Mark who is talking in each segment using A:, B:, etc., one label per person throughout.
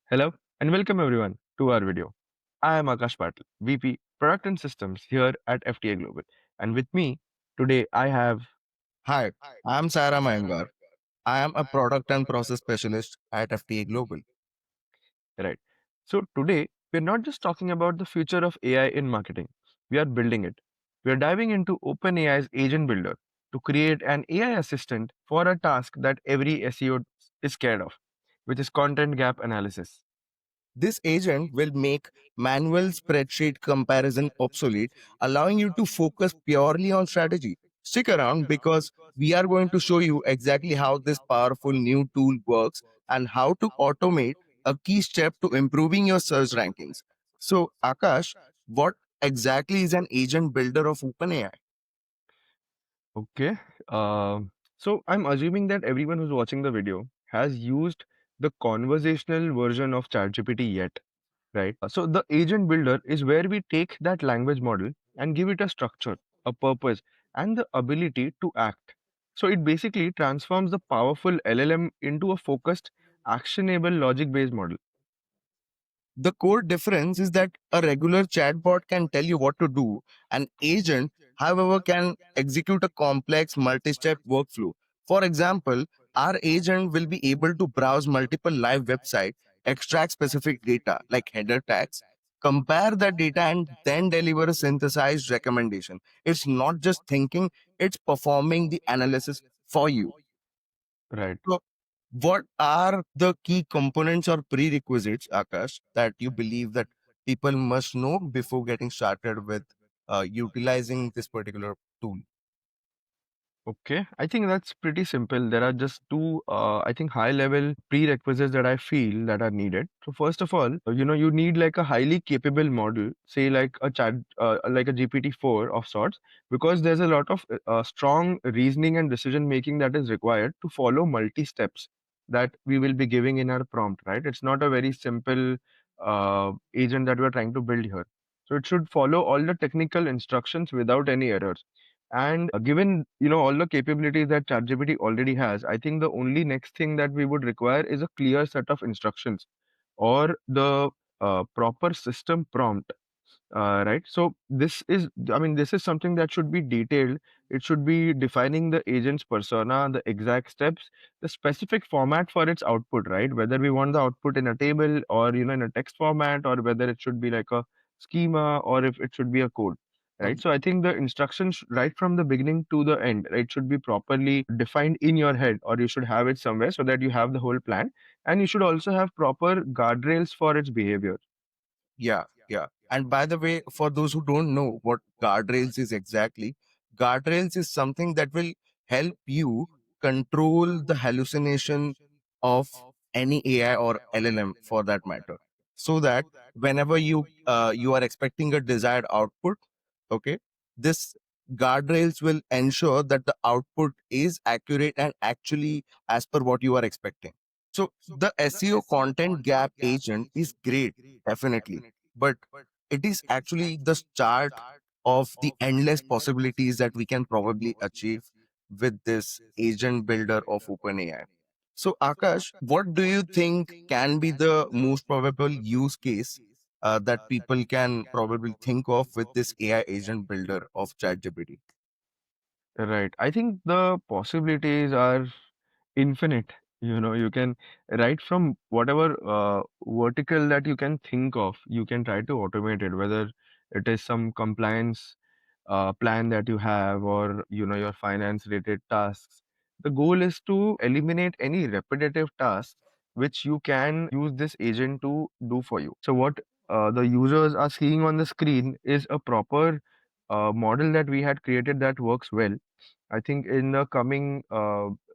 A: Hello and welcome everyone to our video. I am Akash Patil, VP Product and Systems here at FTA Global. And with me today I have
B: Hi, I'm Sarah Mayangar. I am a product and process specialist at FTA Global.
A: right. So today we're not just talking about the future of AI in marketing. We are building it. We are diving into OpenAI's agent builder to create an AI assistant for a task that every SEO is scared of, which is content gap analysis.
B: This agent will make manual spreadsheet comparison obsolete, allowing you to focus purely on strategy. Stick around because we are going to show you exactly how this powerful new tool works and how to automate a key step to improving your search rankings. So, Akash, what exactly is an agent builder of OpenAI?
A: Okay. So I'm assuming that everyone who's watching the video has used the conversational version of ChatGPT yet, right? So the agent builder is where we take that language model and give it a structure, a purpose, and the ability to act. So it basically transforms the powerful LLM into a focused, actionable, logic-based model.
B: The core difference is that a regular chatbot can tell you what to do. An agent, however, can execute a complex multi step workflow. For example, our agent will be able to browse multiple live websites, extract specific data like header tags, compare that data, and then deliver a synthesized recommendation. It's not just thinking, it's performing the analysis for you.
A: Right.
B: So, what are the key components or prerequisites, Akash, that you believe that people must know before getting started with utilizing this particular tool?
A: Okay, I think that's pretty simple. There are just two, I think, high-level prerequisites that I feel that are needed. So first of all, you need like a highly capable model, say like a chat, like a GPT-4 of sorts, because there's a lot of strong reasoning and decision making that is required to follow multi-steps that we will be giving in our prompt, right? It's not a very simple agent that we're trying to build here. So it should follow all the technical instructions without any errors. And given all the capabilities that ChatGPT already has, I think the only next thing that we would require is a clear set of instructions or the proper system prompt, right? So this is, I mean, this is something that should be detailed. It should be defining the agent's persona, the exact steps, the specific format for its output, right? Whether we want the output in a table or in a text format, or whether it should be like a schema or if it should be a code. Right. So I think the instructions right from the beginning to the end, right, should be properly defined in your head, or you should have it somewhere so that you have the whole plan. And you should also have proper guardrails for its behavior.
B: Yeah, yeah. And by the way, for those who don't know what guardrails is exactly, guardrails is something that will help you control the hallucination of any AI or LLM for that matter. So that whenever you are expecting a desired output, okay, this guardrails will ensure that the output is accurate and actually as per what you are expecting. So the SEO content gap agent is great, definitely, but it is actually the start of the endless possibilities that we can probably achieve with this agent builder of OpenAI. So, Akash, what do you think can be the most probable use case that people can probably think of with this AI agent builder of ChatGPT?
A: Right. I think the possibilities are infinite. You can write from whatever vertical that you can think of, you can try to automate it, whether it is some compliance plan that you have or your finance related tasks. The goal is to eliminate any repetitive tasks which you can use this agent to do for you. So what the users are seeing on the screen is a proper model that we had created that works well. I think in the coming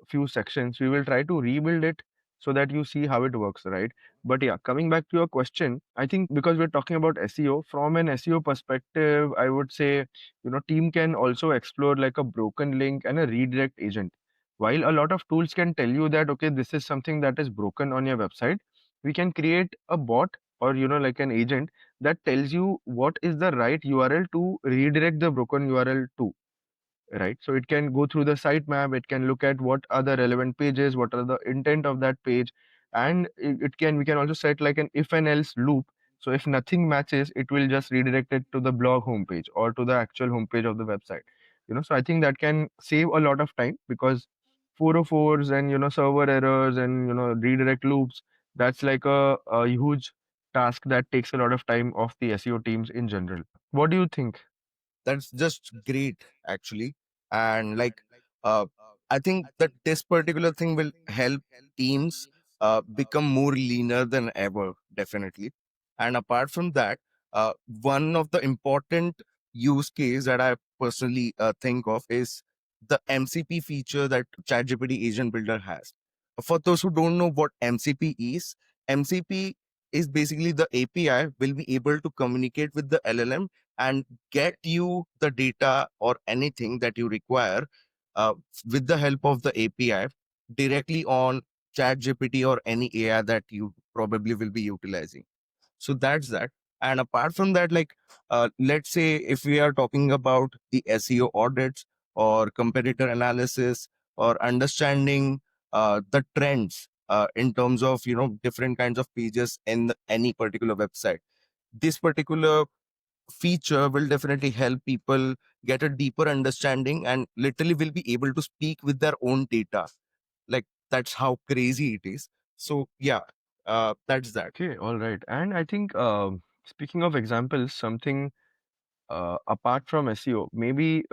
A: few sections, we will try to rebuild it so that you see how it works, right? But yeah, coming back to your question, I think because we're talking about SEO, from an SEO perspective, I would say, team can also explore like a broken link and a redirect agent. While a lot of tools can tell you that, okay, this is something that is broken on your website, we can create a bot or, like an agent that tells you what is the right URL to redirect the broken URL to, right? So it can go through the sitemap, it can look at what are the relevant pages, what are the intent of that page, And it can we can also set like an if and else loop. So if nothing matches, it will just redirect it to the blog homepage or to the actual homepage of the website. So I think that can save a lot of time, because 404s and server errors and redirect loops, that's like a huge task that takes a lot of time of the SEO teams in general. What do you think?
B: That's just great, actually. And like, uh, I think that this particular thing will help teams become more leaner than ever, definitely. And apart from that, one of the important use case that I personally think of is the MCP feature that ChatGPT Agent Builder has. For those who don't know what MCP is, MCP is basically the API will be able to communicate with the LLM and get you the data or anything that you require uh, with the help of the API directly on ChatGPT or any AI that you probably will be utilizing. So that's that. And apart from that, like, let's say if we are talking about the SEO audits or competitor analysis or understanding the trends in terms of different kinds of pages in any particular website, this particular feature will definitely help people get a deeper understanding and literally will be able to speak with their own data. Like, that's how crazy it is. So yeah, that's that.
A: Okay, all right. And I think, speaking of examples, something apart from SEO, maybe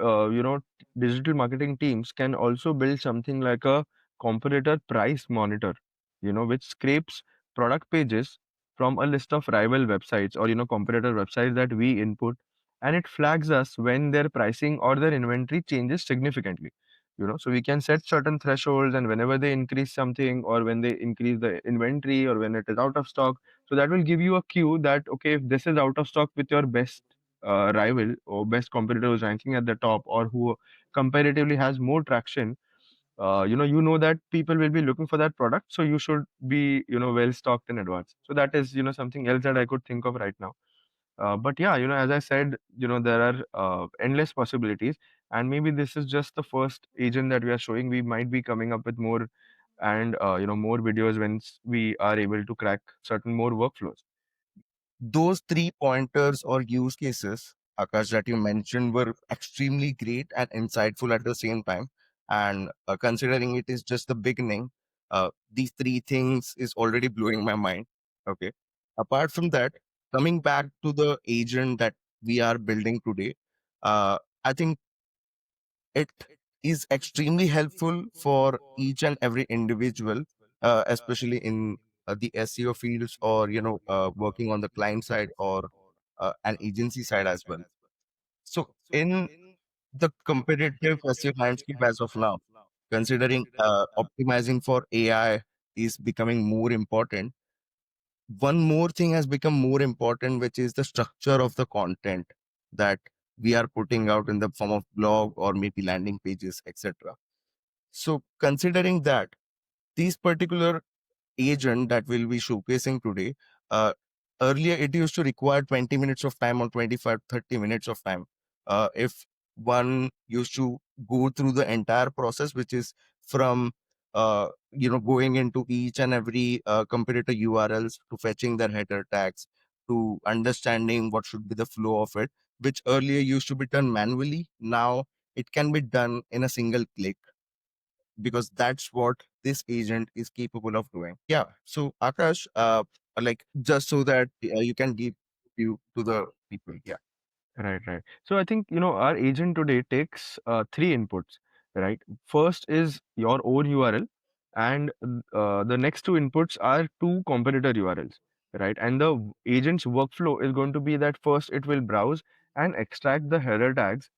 A: digital marketing teams can also build something like a competitor price monitor, which scrapes product pages from a list of rival websites or competitor websites that we input, and it flags us when their pricing or their inventory changes significantly. So we can set certain thresholds, and whenever they increase something, or when they increase the inventory, or when it is out of stock, so that will give you a cue that, okay, if this is out of stock with your best rival or best competitor who's ranking at the top, or who comparatively has more traction, that people will be looking for that product, so you should be well stocked in advance. So that is something else that I could think of right now. But yeah, as I said, there are endless possibilities, and maybe this is just the first agent that we are showing. We might be coming up with more, and more videos once we are able to crack certain more workflows.
B: Those three pointers or use cases, Akash, that you mentioned were extremely great and insightful at the same time. And considering it is just the beginning, these three things is already blowing my mind. Okay. Apart from that, coming back to the agent that we are building today, I think it is extremely helpful for each and every individual, especially in the SEO fields, or working on the client side or an agency side as well. So in the competitive SEO landscape as of now, considering optimizing for AI is becoming more important, one more thing has become more important, which is the structure of the content that we are putting out in the form of blog or maybe landing pages, etc. So considering that, these particular agent that we'll be showcasing today, uh, earlier it used to require 20 minutes of time or 25, 30 minutes of time. If one used to go through the entire process, which is from going into each and every competitor URLs, to fetching their header tags, to understanding what should be the flow of it, which earlier used to be done manually. Now it can be done in a single click, because that's what this agent is capable of doing. Yeah. So Akash, like, just so that you can give you to the people. Yeah.
A: Right, right. So I think, our agent today takes three inputs, right? First is your own URL, and the next two inputs are two competitor URLs, right? And the agent's workflow is going to be that first it will browse and extract the header tags,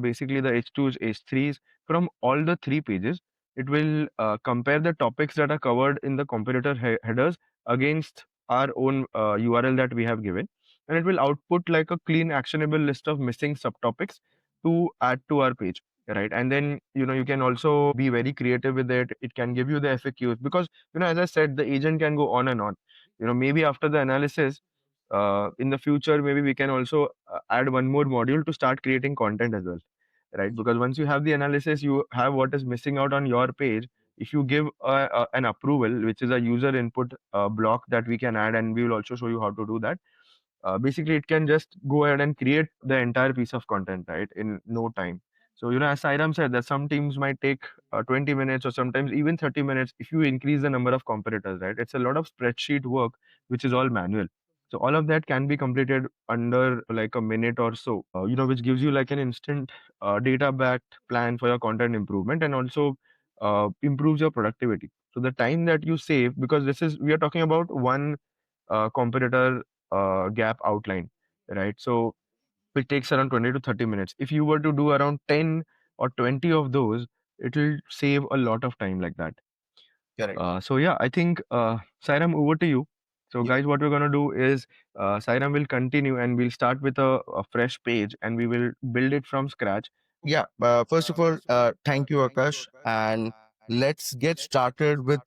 A: basically the H2s, H3s from all the three pages. It will compare the topics that are covered in the competitor headers against our own URL that we have given, and it will output like a clean actionable list of missing subtopics to add to our page, right? And then you can also be very creative with it. It can give you the FAQs, because as I said, the agent can go on and on. Maybe after the analysis, in the future, maybe we can also add one more module to start creating content as well, right? Because once you have the analysis, you have what is missing out on your page, if you give an approval, which is a user input block that we can add, and we will also show you how to do that. Basically, it can just go ahead and create the entire piece of content, right, in no time. So, as Sairam said, that some teams might take 20 minutes or sometimes even 30 minutes if you increase the number of competitors, right? It's a lot of spreadsheet work, which is all manual. So all of that can be completed under like a minute or so, which gives you like an instant data-backed plan for your content improvement, and also improves your productivity. So the time that you save, because we are talking about one competitor gap outline, right? So it takes around 20 to 30 minutes. If you were to do around 10 or 20 of those, it will save a lot of time like that.
B: Correct.
A: So yeah, I think Sairam, over to you. So
B: Yeah.
A: guys, what we're gonna do is Sairam will continue and we'll start with a fresh page and we will build it from scratch.
B: Yeah. First of all, thank you, Akash. And let's get started with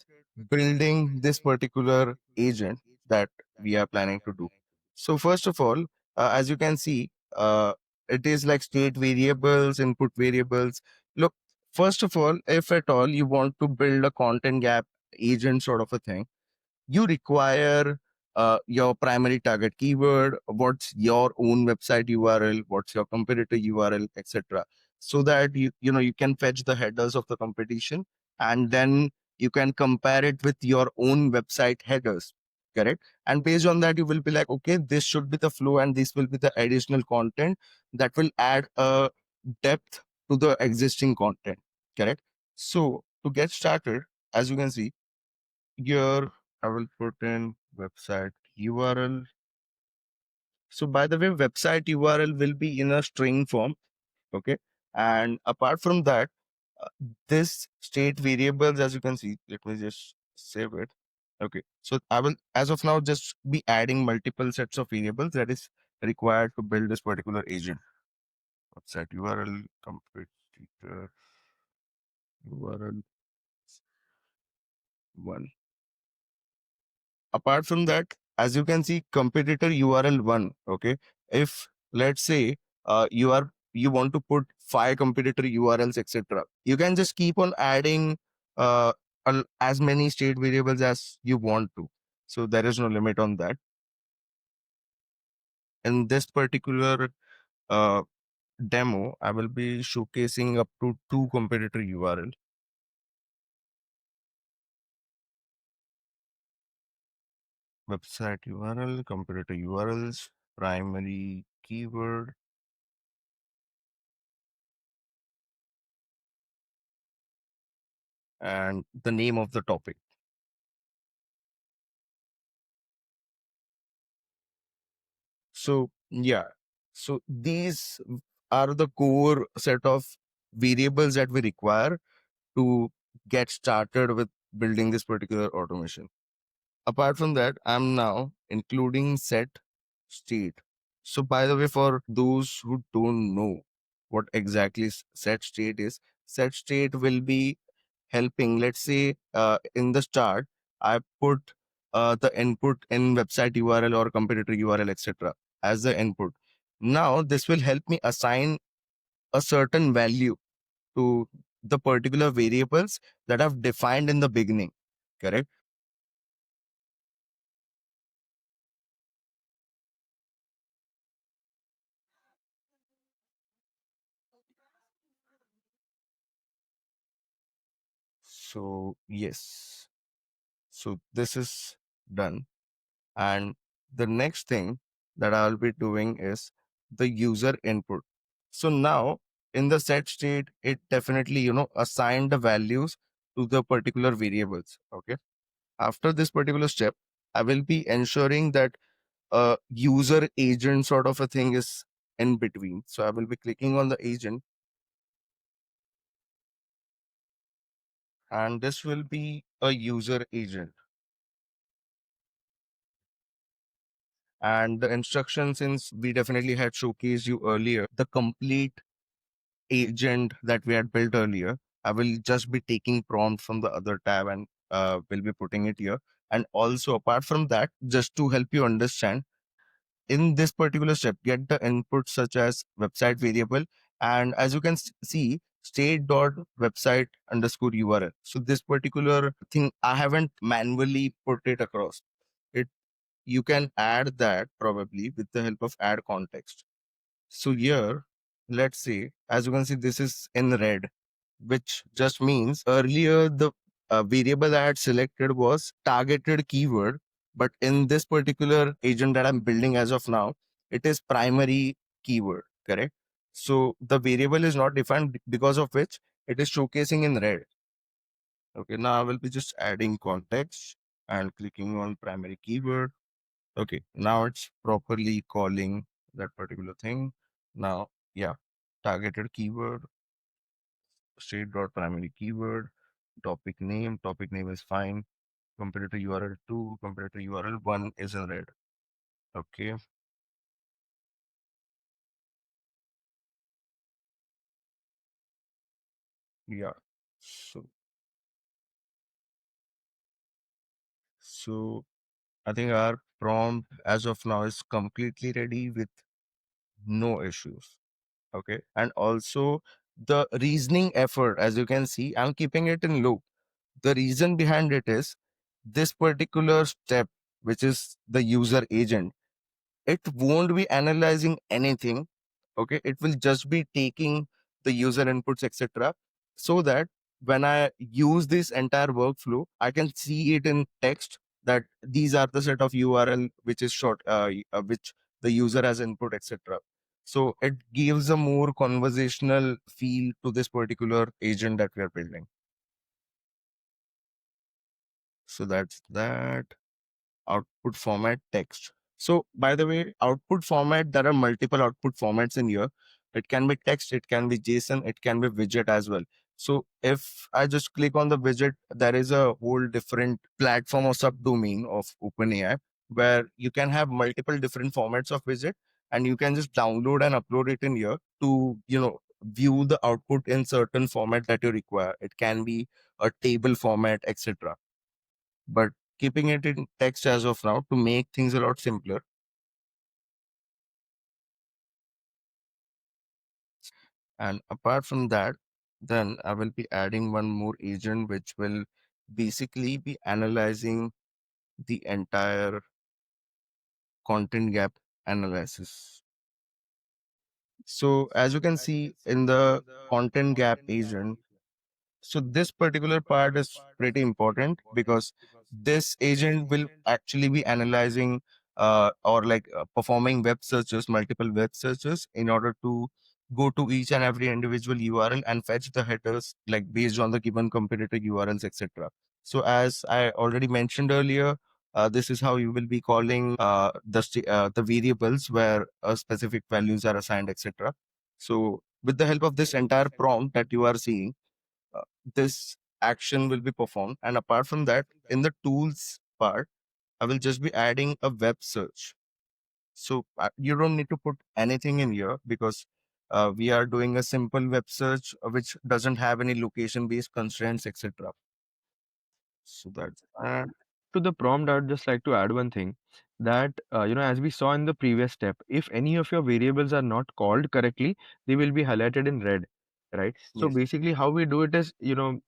B: building this particular agent that we are planning to do. So, first of all, as you can see, it is like state variables, input variables. Look, first of all, if at all you want to build a content gap agent sort of a thing, you require your primary target keyword, what's your own website URL, what's your competitor URL, etc. So that you can fetch the headers of the competition, and then you can compare it with your own website headers. Correct. And based on that, you will be like, okay, this should be the flow and this will be the additional content that will add a depth to the existing content. Correct. So to get started, as you can see here, I will put in website URL. So by the way, website URL will be in a string form. Okay. And apart from that, uh, this state variables, as you can see, let me just save it. Okay. So I will, as of now, just be adding multiple sets of variables that is required to build this particular agent. Website URL, competitor URL 1. Apart from that, as you can see, competitor URL 1. Okay. If let's say you want to put 5 competitor URLs, etc., you can just keep on adding uh, as many state variables as you want to. So there is no limit on that. In this particular uh, demo, I will be showcasing up to 2 competitor URL. Website URL, competitor URLs, primary keyword, and the name of the topic. So yeah, so these are the core set of variables that we require to get started with building this particular automation. Apart from that, I'm now including set state. So by the way, for those who don't know what exactly set state is, set state will be helping. Let's say in the start, I put the input in website URL or competitor URL, etc., as the input. Now, this will help me assign a certain value to the particular variables that I've defined in the beginning. Correct. So, yes. So, this is done. And the next thing that I'll be doing is the user input. So now in the set state, it definitely, assign the values to the particular variables. Okay. After this particular step, I will be ensuring that a user agent sort of a thing is in between. So I will be clicking on the agent, and this will be a user agent. And the instructions, since we definitely had showcased you earlier, the complete agent that we had built earlier, I will just be taking prompt from the other tab and will be putting it here. And also, apart from that, just to help you understand, in this particular step, get the input such as website variable. And as you can see, state.website underscore URL. So this particular thing, I haven't manually put it across. You can add that probably with the help of add context. So here, let's say, as you can see, this is in red, which just means earlier the variable I had selected was targeted keyword, but in this particular agent that I'm building as of now, it is primary keyword, correct? So the variable is not defined, because of which it is showcasing in red. Okay, now I will be just adding context and clicking on primary keyword. Okay, now it's properly calling that particular thing. Now, yeah, targeted keyword, state.primary keyword, topic name is fine. Comparator URL 2, comparator URL 1 is in red. Okay, yeah. So I think our prompt as of now is completely ready with no issues. Okay, and also the reasoning effort, as you can see, I'm keeping it in low. The reason behind it is this particular step, which is the user agent, it won't be analyzing anything. Okay, it will just be taking the user inputs, etc., so that when I use this entire workflow, I can see it in text that these are the set of URL which is short, which the user has input, etc. So it gives a more conversational feel to this particular agent that we are building. So that's that. Output format text. So by the way, output format, there are multiple output formats in here. It can be text, it can be JSON, it can be widget as well. So if I just click on the widget, there is a whole different platform or subdomain of OpenAI where you can have multiple different formats of widget, and you can just download and upload it in here to, view the output in certain format that you require. It can be a table format, etc., but keeping it in text as of now to make things a lot simpler. And apart from that, then I will be adding one more agent which will basically be analyzing the entire content gap analysis. So as you can see in the content gap agent, so this particular part is pretty important because this agent will actually be analyzing or performing web searches, multiple web searches, in order to go to each and every individual URL and fetch the headers like based on the given competitor URLs, etc. So as I already mentioned earlier, this is how you will be calling the variables where specific values are assigned, etc. So with the help of this entire prompt that you are seeing, uh, this action will be performed. And apart from that, in the tools part, I will just be adding a web search. So you don't need to put anything in here because we are doing a simple web search which doesn't have any location based constraints, etc. So that's that.
A: To the prompt, I would just like to add one thing that, as we saw in the previous step, if any of your variables are not called correctly, they will be highlighted in red, right? So
B: Yes.
A: basically, how we do it is, to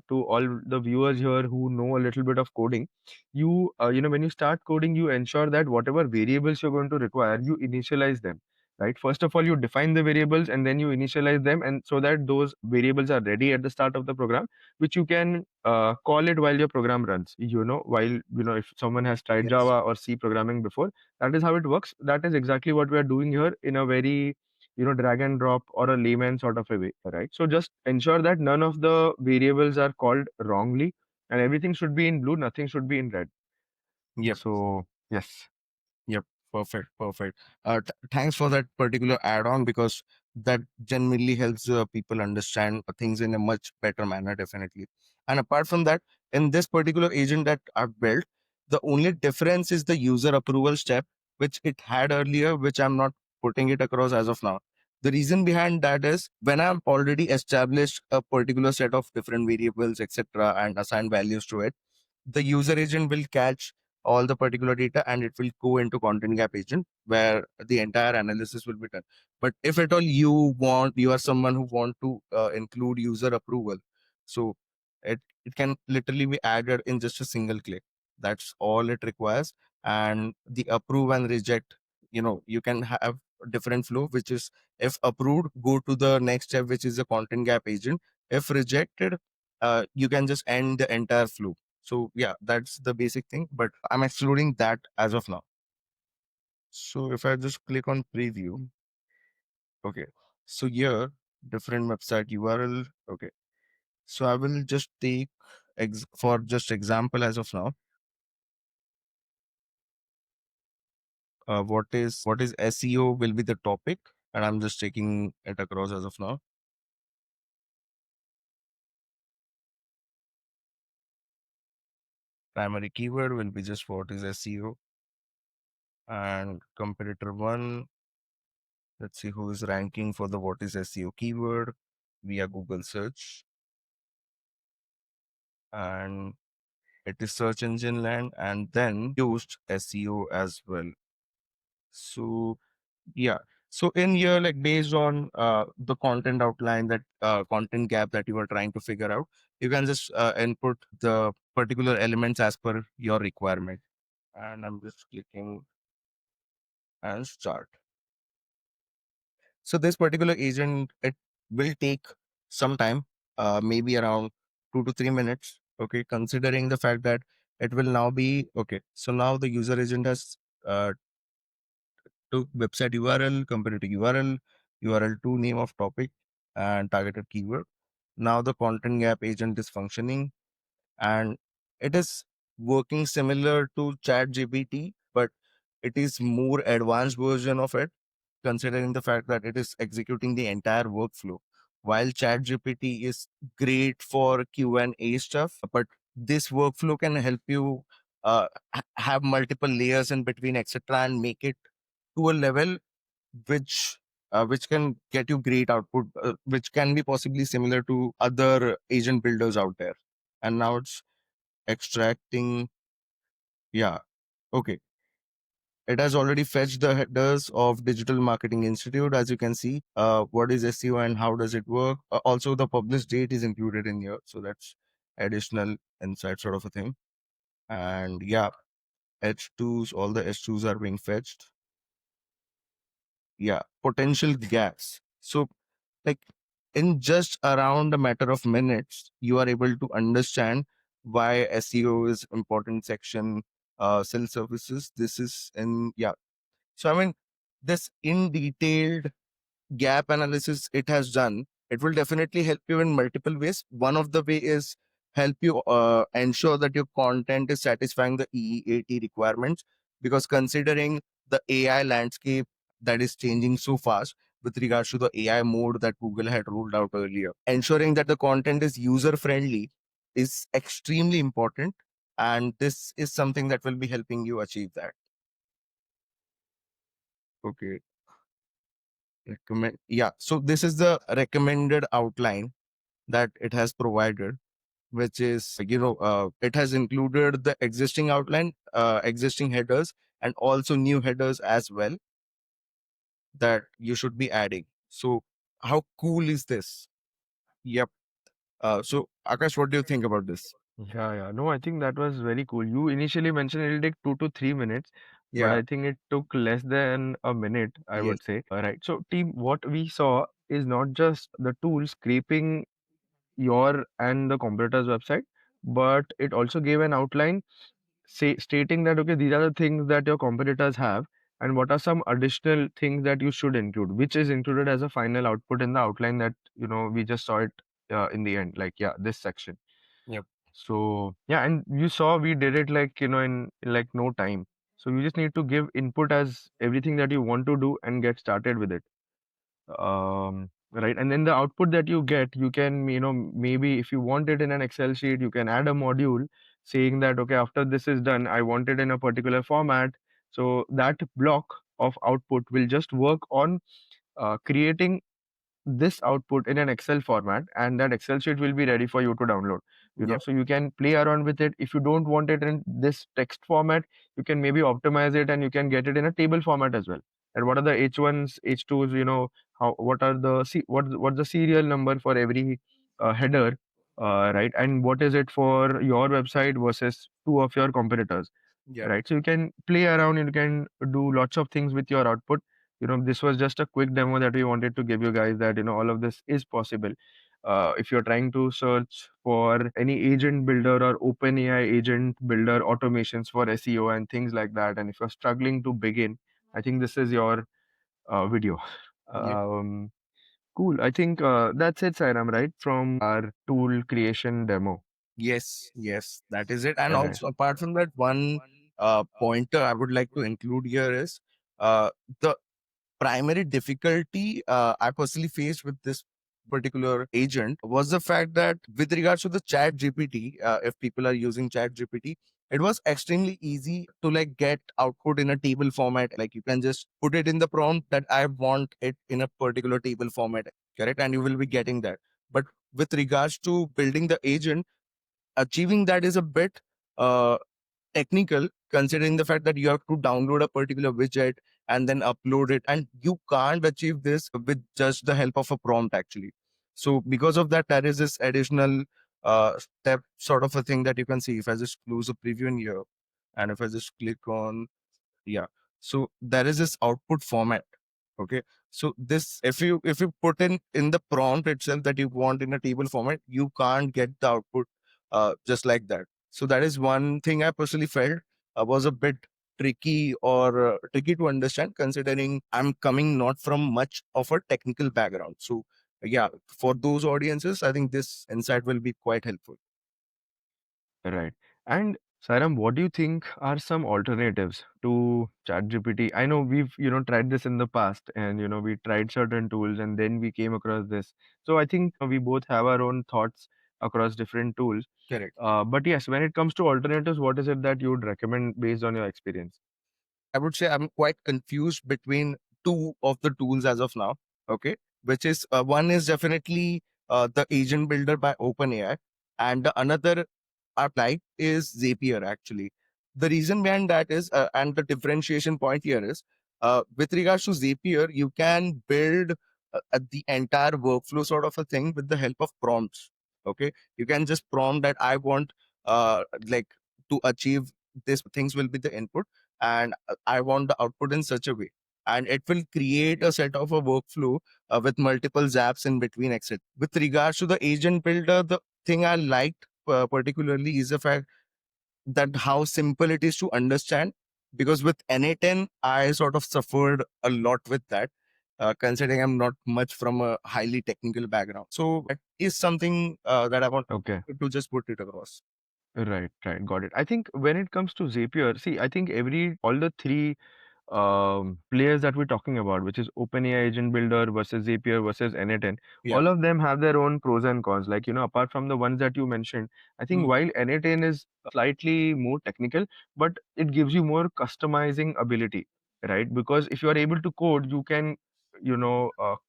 A: all the viewers here who know a little bit of coding, when you start coding, you ensure that whatever variables you're going to require, you initialize them. Right. First of all, you define the variables and then you initialize them, and so that those variables are ready at the start of the program, which you can call it while your program runs. While if someone has tried
B: Yes.
A: Java or C programming before, that is how it works. That is exactly what we are doing here in a very drag and drop or a layman sort of a way, right? So just ensure that none of the variables are called wrongly, and everything should be in blue, nothing should be in red.
B: Yep.
A: So yes.
B: Yep. Perfect. Perfect. Thanks for that particular add-on because that genuinely helps people understand things in a much better manner, definitely. And apart from that, in this particular agent that I've built, the only difference is the user approval step, which it had earlier, which I'm not putting it across as of now. The reason behind that is when I'm already established a particular set of different variables, etc., and assign values to it, the user agent will catch all the particular data, and it will go into content gap agent where the entire analysis will be done. But if at all you are someone who want to include user approval, so it can literally be added in just a single click. That's all it requires. And the approve and reject, you can have a different flow, which is, if approved, go to the next step, which is the content gap agent. If rejected, you can just end the entire flow. So yeah, that's the basic thing, but I'm excluding that as of now. So if I just click on preview, okay. So here, different website URL. Okay. So I will just take for just example as of now. What is SEO will be the topic, and I'm just taking it across as of now. Primary keyword will be just what is SEO, and competitor one. Let's see who is ranking for the what is SEO keyword via Google search, and it is search engine land, and then used SEO as well. So yeah. So in here, like based on the content outline, that content gap that you are trying to figure out, you can just input the particular elements as per your requirement. And I'm just clicking and start. So this particular agent, it will take some time, maybe around 2 to 3 minutes. Okay, considering the fact that it will now be okay. So now the user agent has uh, took website URL, competitor URL, URL2, name of topic, and targeted keyword. Now the content gap agent is functioning, and it is working similar to ChatGPT, but it is more advanced version of it, considering the fact that it is executing the entire workflow. While ChatGPT is great for Q&A stuff, but this workflow can help you have multiple layers in between, etc., and make it to a level which which can get you great output, which can be possibly similar to other agent builders out there. And now it's extracting. Yeah, okay. It has already fetched the headers of Digital Marketing Institute, as you can see. What is SEO and how does it work? Also, the published date is included in here, so that's additional insight sort of a thing. And yeah, H2s, all the H2s are being fetched. Yeah, potential gaps. So like in just around a matter of minutes, you are able to understand why SEO is important section, sell services. This is in, yeah. So I mean, this in detailed gap analysis it has done, it will definitely help you in multiple ways. One of the way is help you ensure that your content is satisfying the EEAT requirements, because considering the AI landscape that is changing so fast with regards to the AI mode that Google had rolled out earlier, ensuring that the content is user friendly is extremely important, and this is something that will be helping you achieve that. Okay. Yeah, so this is the recommended outline that it has provided, which is, it has included the existing outline, existing headers, and also new headers as well that you should be adding. So how cool is this? Yep. So Akash, what do you think about this?
A: Yeah. No, I think that was very cool. You initially mentioned it'll take 2 to 3 minutes, but
B: Yeah.
A: I think it took less than a minute, I
B: Yes.
A: would say. Right. So, team, what we saw is not just the tool scraping your and the competitor's website, but it also gave an outline stating that, okay, these are the things that your competitors have, and what are some additional things that you should include, which is included as a final output in the outline that, we just saw it in the end, like, yeah, this section.
B: Yep.
A: So yeah, and you saw we did it like, in like no time. So you just need to give input as everything that you want to do and get started with it. Right. And then the output that you get, you can, maybe if you want it in an Excel sheet, you can add a module saying that, okay, after this is done, I want it in a particular format. So that block of output will just work on creating this output in an Excel format, and that Excel sheet will be ready for you to download.
B: Yep.
A: so you can play around with it. If you don't want it in this text format, you can maybe optimize it and you can get it in a table format as well. And what are the H1s, H2s, how what are the what's the serial number for every header, right? And what is it for your website versus two of your competitors,
B: Yep.
A: right? So you can play around and you can do lots of things with your output. This was just a quick demo that we wanted to give you guys, that all of this is possible. If you're trying to search for any agent builder or OpenAI agent builder automations for SEO and things like that, and if you're struggling to begin, I think this is your video.
B: Yep.
A: Um, cool. I think that's it, Sairam, right? From our tool creation demo.
B: Yes, yes, that is it. And
A: Right.
B: also, apart from that, one pointer I would like to include here is the primary difficulty I personally faced with this particular agent was the fact that with regards to the chat GPT, if people are using chat GPT, it was extremely easy to like get output in a table format. Like you can just put it in the prompt that I want it in a particular table format, correct? And you will be getting that. But with regards to building the agent, achieving that is a bit uh, technical, considering the fact that you have to download a particular widget and then upload it, and you can't achieve this with just the help of a prompt actually. So because of that, there is this additional step sort of a thing that you can see. If I just close a preview in here, and if I just click on, yeah, so there is this output format. Okay, so this, if you put in the prompt itself that you want in a table format, you can't get the output just like that. So that is one thing I personally felt was a bit tricky, or tricky to understand, considering I'm coming not from much of a technical background. So yeah, for those audiences, I think this insight will be quite helpful.
A: Right. And Sairam, what do you think are some alternatives to ChatGPT? I know we've, tried this in the past, and, we tried certain tools and then we came across this. So I think we both have our own thoughts across different tools.
B: Correct.
A: But yes, when it comes to alternatives, what is it that you would recommend based on your experience?
B: I would say I'm quite confused between two of the tools as of now. Okay, which is one is definitely the Agent Builder by OpenAI, and the another I like is Zapier. Actually, the reason behind that is, and the differentiation point here is, with regards to Zapier, you can build the entire workflow sort of a thing with the help of prompts. Okay, you can just prompt that I want, like, to achieve this things will be the input, and I want the output in such a way. And it will create a set of a workflow with multiple zaps in between, etc. With regards to the agent builder, the thing I liked particularly is the fact that how simple it is to understand. Because with NA10, I sort of suffered a lot with that, considering I'm not much from a highly technical background. So that is something that I want
A: Okay.
B: to just put it across.
A: Right, right. Got it. I think when it comes to Zapier, see, I think all the three players that we're talking about, which is OpenAI Agent Builder versus Zapier versus N8N,
B: Yeah.
A: all of them have their own pros and cons. Like, apart from the ones that you mentioned, I think
B: Mm.
A: while N8N is slightly more technical, but it gives you more customizing ability, right? Because if you are able to code, you can,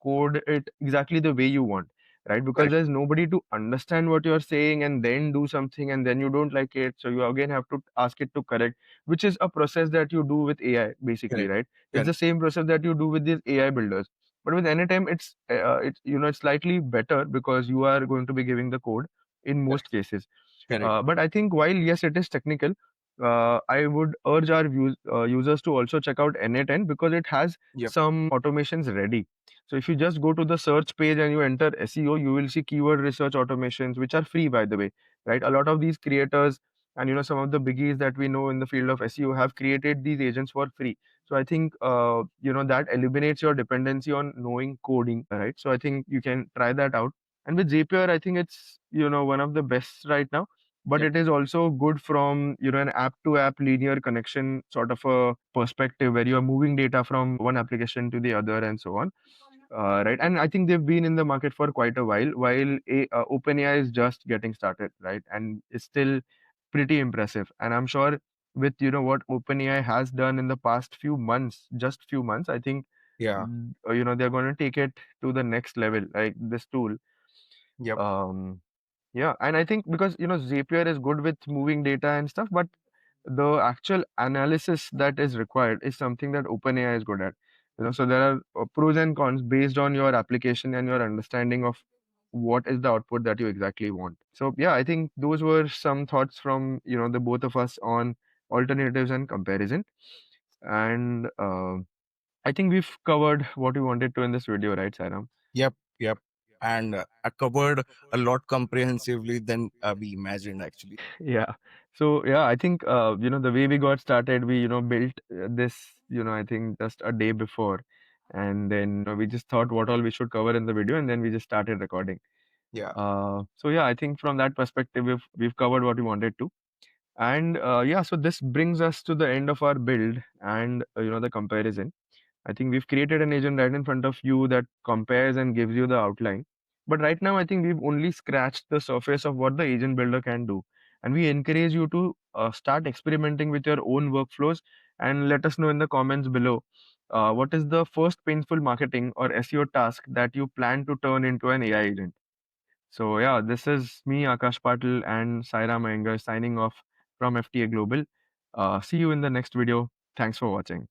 A: code it exactly the way you want. Right, because
B: Correct.
A: there's nobody to understand what you're saying and then do something and then you don't like it. So you again have to ask it to correct, which is a process that you do with AI basically,
B: Correct.
A: right? It's
B: Correct.
A: the same process that you do with these AI builders. But with Anytime, it's slightly better because you are going to be giving the code in most cases.
B: Correct.
A: But I think while yes, it is technical, I would urge our users to also check out N8N because it has
B: Yep.
A: some automations ready. So if you just go to the search page and you enter SEO, you will see keyword research automations, which are free, by the way, right? A lot of these creators and some of the biggies that we know in the field of SEO have created these agents for free. So I think that eliminates your dependency on knowing coding, right? So I think you can try that out. And with Zapier, I think it's one of the best right now, but
B: Yep.
A: it is also good from an app to app linear connection sort of a perspective where you are moving data from one application to the other and so on, right? And I think they've been in the market for quite a while OpenAI is just getting started, right? And it's still pretty impressive. And I'm sure with what OpenAI has done in the past few months, just few months, I think
B: Yeah.
A: they're going to take it to the next level, like this tool.
B: Yep.
A: Um, Yeah, and I think because Zapier is good with moving data and stuff, but the actual analysis that is required is something that OpenAI is good at. So there are pros and cons based on your application and your understanding of what is the output that you exactly want. So yeah, I think those were some thoughts from the both of us on alternatives and comparison. And I think we've covered what we wanted to in this video, right, Sairam?
B: Yep, yep. And I covered a lot comprehensively than we imagined actually.
A: Yeah. So yeah, I think the way we got started, we built this I think just a day before, and then we just thought what all we should cover in the video, and then we just started recording.
B: Yeah.
A: So yeah, I think from that perspective, we've covered what we wanted to, and yeah, so this brings us to the end of our build and the comparison. I think we've created an agent right in front of you that compares and gives you the outline. But right now, I think we've only scratched the surface of what the agent builder can do. And we encourage you to start experimenting with your own workflows and let us know in the comments below what is the first painful marketing or SEO task that you plan to turn into an AI agent. So, yeah, this is me, Akash Patil, and Saira Mayengar signing off from FTA Global. See you in the next video. Thanks for watching.